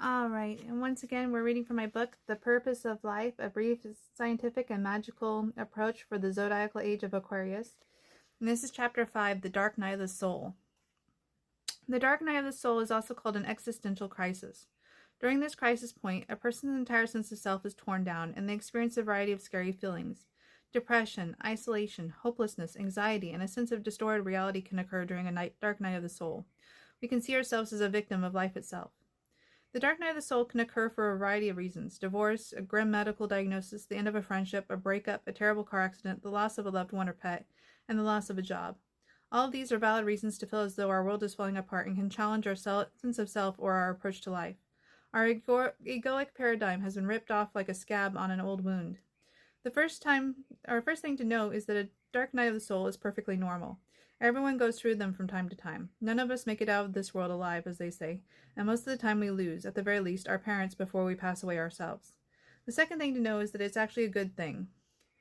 All right, and once again, we're reading from my book, The Purpose of Life, a brief scientific and magical approach for the zodiacal age of Aquarius. And this is chapter 5, The Dark Night of the Soul. The dark night of the soul is also called an existential crisis. During this crisis point, a person's entire sense of self is torn down, and they experience a variety of scary feelings. Depression, isolation, hopelessness, anxiety, and a sense of distorted reality can occur during a dark night of the soul. We can see ourselves as a victim of life itself. The dark night of the soul can occur for a variety of reasons: divorce, a grim medical diagnosis, the end of a friendship, a breakup, a terrible car accident, the loss of a loved one or pet, and the loss of a job. All of these are valid reasons to feel as though our world is falling apart and can challenge our sense of self or our approach to life. Our egoic paradigm has been ripped off like a scab on an old wound. The first thing to know is that a dark night of the soul is perfectly normal. Everyone goes through them from time to time. None of us make it out of this world alive, as they say, and most of the time we lose, at the very least, our parents before we pass away ourselves. The second thing to know is that it's actually a good thing,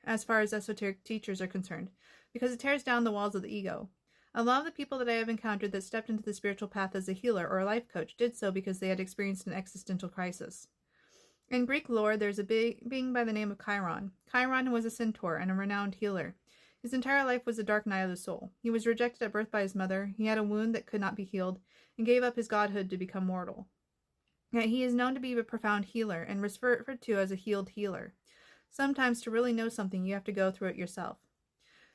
as far as esoteric teachers are concerned, because it tears down the walls of the ego. A lot of the people that I have encountered that stepped into the spiritual path as a healer or a life coach did so because they had experienced an existential crisis. In Greek lore, there's a being by the name of Chiron. Chiron was a centaur and a renowned healer. His entire life was a dark night of the soul. He was rejected at birth by his mother, he had a wound that could not be healed, and gave up his godhood to become mortal. Yet he is known to be a profound healer, and referred to as a healed healer. Sometimes to really know something, you have to go through it yourself.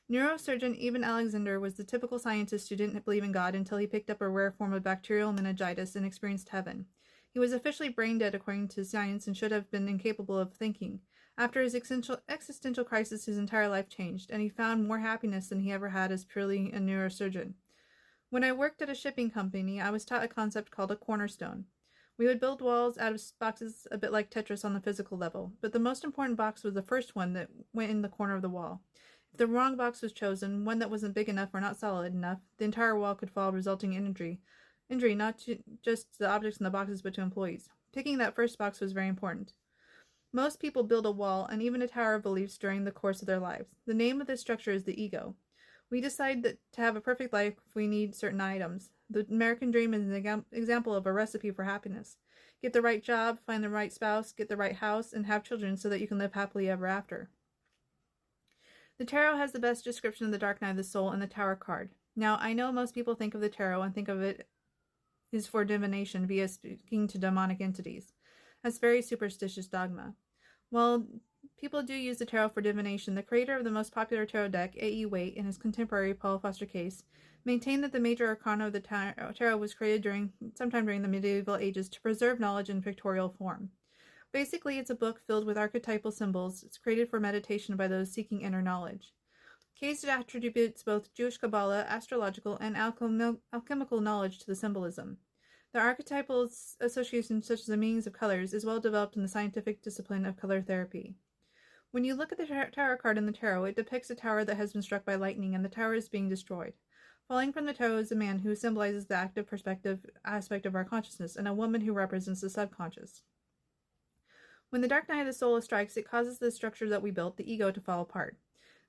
Neurosurgeon Eben Alexander was the typical scientist who didn't believe in God until he picked up a rare form of bacterial meningitis and experienced heaven. He was officially brain dead according to science and should have been incapable of thinking. After his existential crisis, his entire life changed, and he found more happiness than he ever had as purely a neurosurgeon. When I worked at a shipping company, I was taught a concept called a cornerstone. We would build walls out of boxes a bit like Tetris on the physical level, but the most important box was the first one that went in the corner of the wall. If the wrong box was chosen, one that wasn't big enough or not solid enough, the entire wall could fall, resulting in injury not to just the objects in the boxes but to employees. Picking that first box was very important. Most people build a wall and even a tower of beliefs during the course of their lives. The name of this structure is the ego. We decide that to have a perfect life, we need certain items. The American dream is an example of a recipe for happiness. Get the right job, find the right spouse, get the right house, and have children so that you can live happily ever after. The tarot has the best description of the dark night of the soul in the Tower card. Now, I know most people think of the tarot and think of it is for divination via speaking to demonic entities. That's very superstitious dogma. While people do use the tarot for divination, the creator of the most popular tarot deck, A.E. Waite, and his contemporary Paul Foster Case, maintained that the major arcana of the tarot was created sometime during the medieval ages to preserve knowledge in pictorial form. Basically, it's a book filled with archetypal symbols. It's created for meditation by those seeking inner knowledge. Case attributes both Jewish Kabbalah, astrological, and alchemical knowledge to the symbolism. The archetypal association, such as the meanings of colors, is well developed in the scientific discipline of color therapy. When you look at the tower card in the tarot, it depicts a tower that has been struck by lightning, and the tower is being destroyed. Falling from the tower is a man who symbolizes the active perspective aspect of our consciousness, and a woman who represents the subconscious. When the dark night of the soul strikes, it causes the structure that we built, the ego, to fall apart.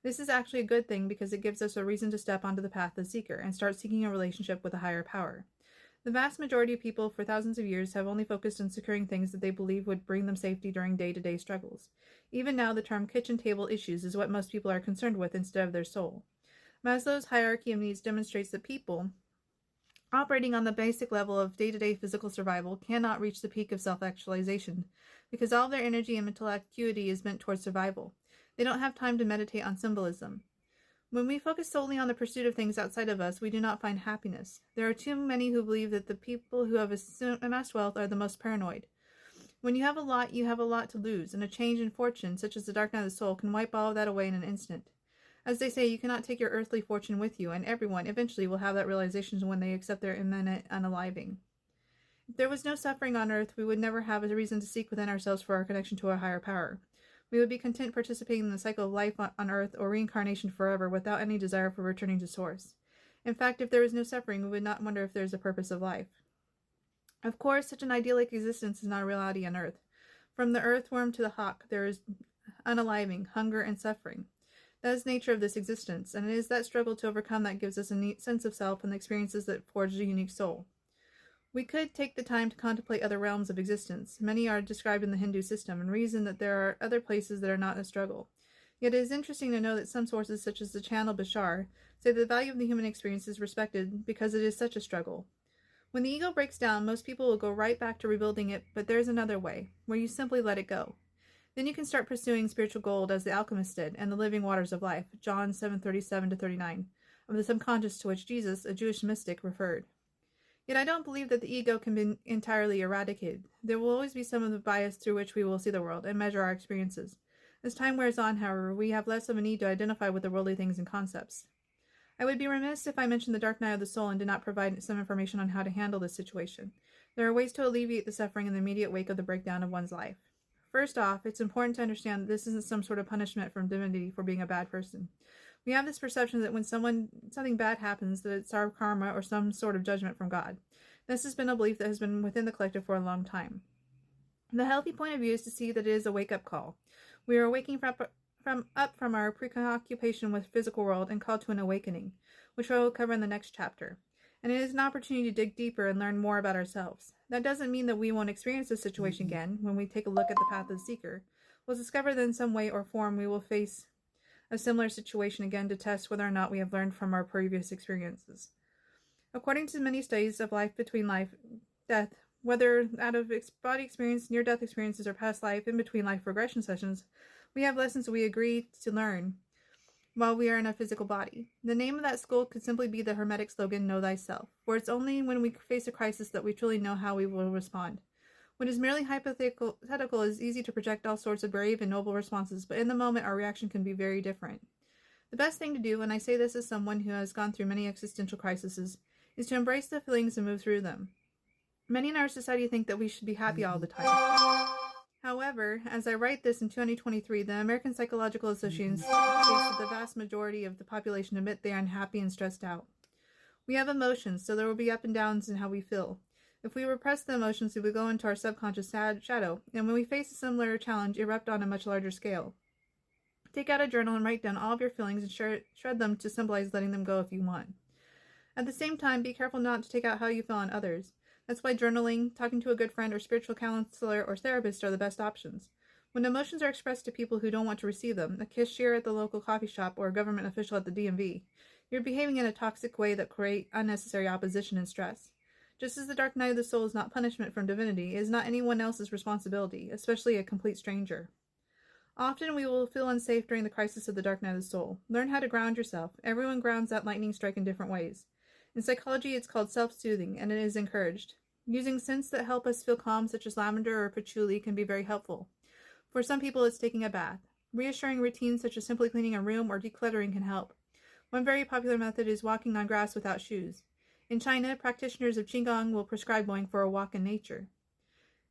This is actually a good thing because it gives us a reason to step onto the path of the seeker and start seeking a relationship with a higher power. The vast majority of people for thousands of years have only focused on securing things that they believe would bring them safety during day-to-day struggles. Even now, the term kitchen table issues is what most people are concerned with instead of their soul. Maslow's hierarchy of needs demonstrates that people operating on the basic level of day-to-day physical survival cannot reach the peak of self-actualization because all of their energy and mental acuity is bent towards survival. They don't have time to meditate on symbolism. When we focus solely on the pursuit of things outside of us, we do not find happiness. There are too many who believe that the people who have amassed wealth are the most paranoid. When you have a lot, you have a lot to lose, and a change in fortune, such as the dark night of the soul, can wipe all of that away in an instant. As they say, you cannot take your earthly fortune with you, and everyone eventually will have that realization when they accept their imminent unaliving. If there was no suffering on earth, we would never have a reason to seek within ourselves for our connection to a higher power. We would be content participating in the cycle of life on earth or reincarnation forever without any desire for returning to source. In fact, if there was no suffering, we would not wonder if there is a purpose of life. Of course, such an idyllic existence is not a reality on earth. From the earthworm to the hawk, there is unaliving, hunger, and suffering. That is the nature of this existence, and it is that struggle to overcome that gives us a neat sense of self and the experiences that forge a unique soul. We could take the time to contemplate other realms of existence. Many are described in the Hindu system, and reason that there are other places that are not a struggle. Yet it is interesting to know that some sources, such as the Channel Bashar, say that the value of the human experience is respected because it is such a struggle. When the ego breaks down, most people will go right back to rebuilding it, but there's another way, where you simply let it go. Then you can start pursuing spiritual gold as the alchemist did, and the living waters of life, John 7:37-39, of the subconscious to which Jesus, a Jewish mystic, referred. Yet I don't believe that the ego can be entirely eradicated. There will always be some of the bias through which we will see the world and measure our experiences. As time wears on, however, we have less of a need to identify with the worldly things and concepts. I would be remiss if I mentioned the dark night of the soul and did not provide some information on how to handle this situation. There are ways to alleviate the suffering in the immediate wake of the breakdown of one's life. First off, it's important to understand that this isn't some sort of punishment from divinity for being a bad person. We have this perception that when something bad happens, that it's our karma or some sort of judgment from God. This has been a belief that has been within the collective for a long time. The healthy point of view is to see that it is a wake-up call. We are waking up from our preoccupation with the physical world and called to an awakening, which I will cover in the next chapter. And it is an opportunity to dig deeper and learn more about ourselves. That doesn't mean that we won't experience this situation again when we take a look at the path of the seeker. We'll discover that in some way or form we will face a similar situation again to test whether or not we have learned from our previous experiences. According to many studies of life between life and death, whether out of body experience, near-death experiences, or past life, in between life regression sessions, we have lessons we agree to learn while we are in a physical body. The name of that school could simply be the Hermetic slogan, Know Thyself, for it's only when we face a crisis that we truly know how we will respond. What is merely hypothetical is easy to project all sorts of brave and noble responses, but in the moment our reaction can be very different. The best thing to do, and I say this as someone who has gone through many existential crises, is to embrace the feelings and move through them. Many in our society think that we should be happy all the time. However, as I write this in 2023, the American Psychological Association states that the vast majority of the population admit they are unhappy and stressed out. We have emotions, so there will be up and downs in how we feel. If we repress the emotions, we will go into our subconscious shadow, and when we face a similar challenge, erupt on a much larger scale. Take out a journal and write down all of your feelings and shred them to symbolize letting them go if you want. At the same time, be careful not to take out how you feel on others. That's why journaling, talking to a good friend or spiritual counselor or therapist are the best options. When emotions are expressed to people who don't want to receive them, a cashier at the local coffee shop or a government official at the DMV, you're behaving in a toxic way that creates unnecessary opposition and stress. Just as the dark night of the soul is not punishment from divinity, it is not anyone else's responsibility, especially a complete stranger. Often we will feel unsafe during the crisis of the dark night of the soul. Learn how to ground yourself. Everyone grounds that lightning strike in different ways. In psychology, it's called self-soothing, and it is encouraged. Using scents that help us feel calm, such as lavender or patchouli, can be very helpful. For some people, it's taking a bath. Reassuring routines such as simply cleaning a room or decluttering can help. One very popular method is walking on grass without shoes. In China, practitioners of Qigong will prescribe going for a walk in nature.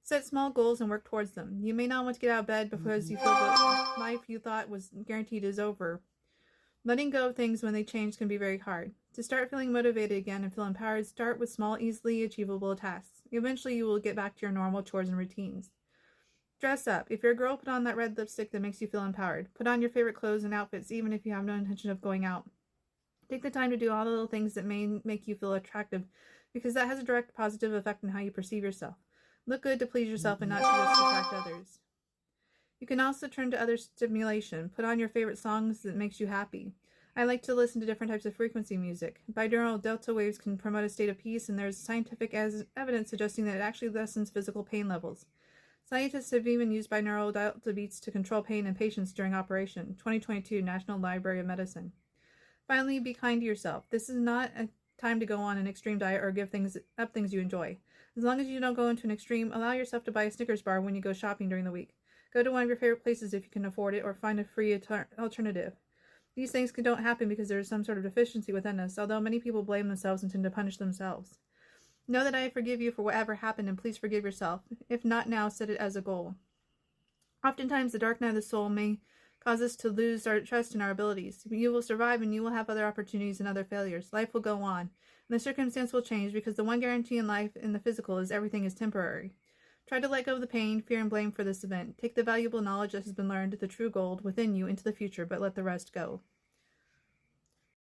Set small goals and work towards them. You may not want to get out of bed because you feel the life you thought was guaranteed is over. Letting go of things when they change can be very hard. To start feeling motivated again and feel empowered, start with small, easily achievable tasks. Eventually, you will get back to your normal chores and routines. Dress up. If you're a girl, put on that red lipstick that makes you feel empowered. Put on your favorite clothes and outfits, even if you have no intention of going out. Take the time to do all the little things that may make you feel attractive, because that has a direct positive effect on how you perceive yourself. Look good to please yourself and not to just attract others. You can also turn to other stimulation. Put on your favorite songs that makes you happy. I like to listen to different types of frequency music. Binaural delta waves can promote a state of peace, and there's scientific evidence suggesting that it actually lessens physical pain levels. Scientists have even used binaural delta beats to control pain in patients during operation. 2022 National Library of Medicine. Finally, be kind to yourself. This is not a time to go on an extreme diet or give things you enjoy. As long as you don't go into an extreme, allow yourself to buy a Snickers bar when you go shopping during the week. Go to one of your favorite places if you can afford it, or find a free alternative. These things don't happen because there is some sort of deficiency within us, although many people blame themselves and tend to punish themselves. Know that I forgive you for whatever happened, and please forgive yourself. If not now, set it as a goal. Oftentimes, the dark night of the soul may cause us to lose our trust in our abilities. You will survive, and you will have other opportunities and other failures. Life will go on, and the circumstance will change, because the one guarantee in life in the physical is everything is temporary. Try to let go of the pain, fear, and blame for this event. Take the valuable knowledge that has been learned, the true gold within you, into the future, but let the rest go.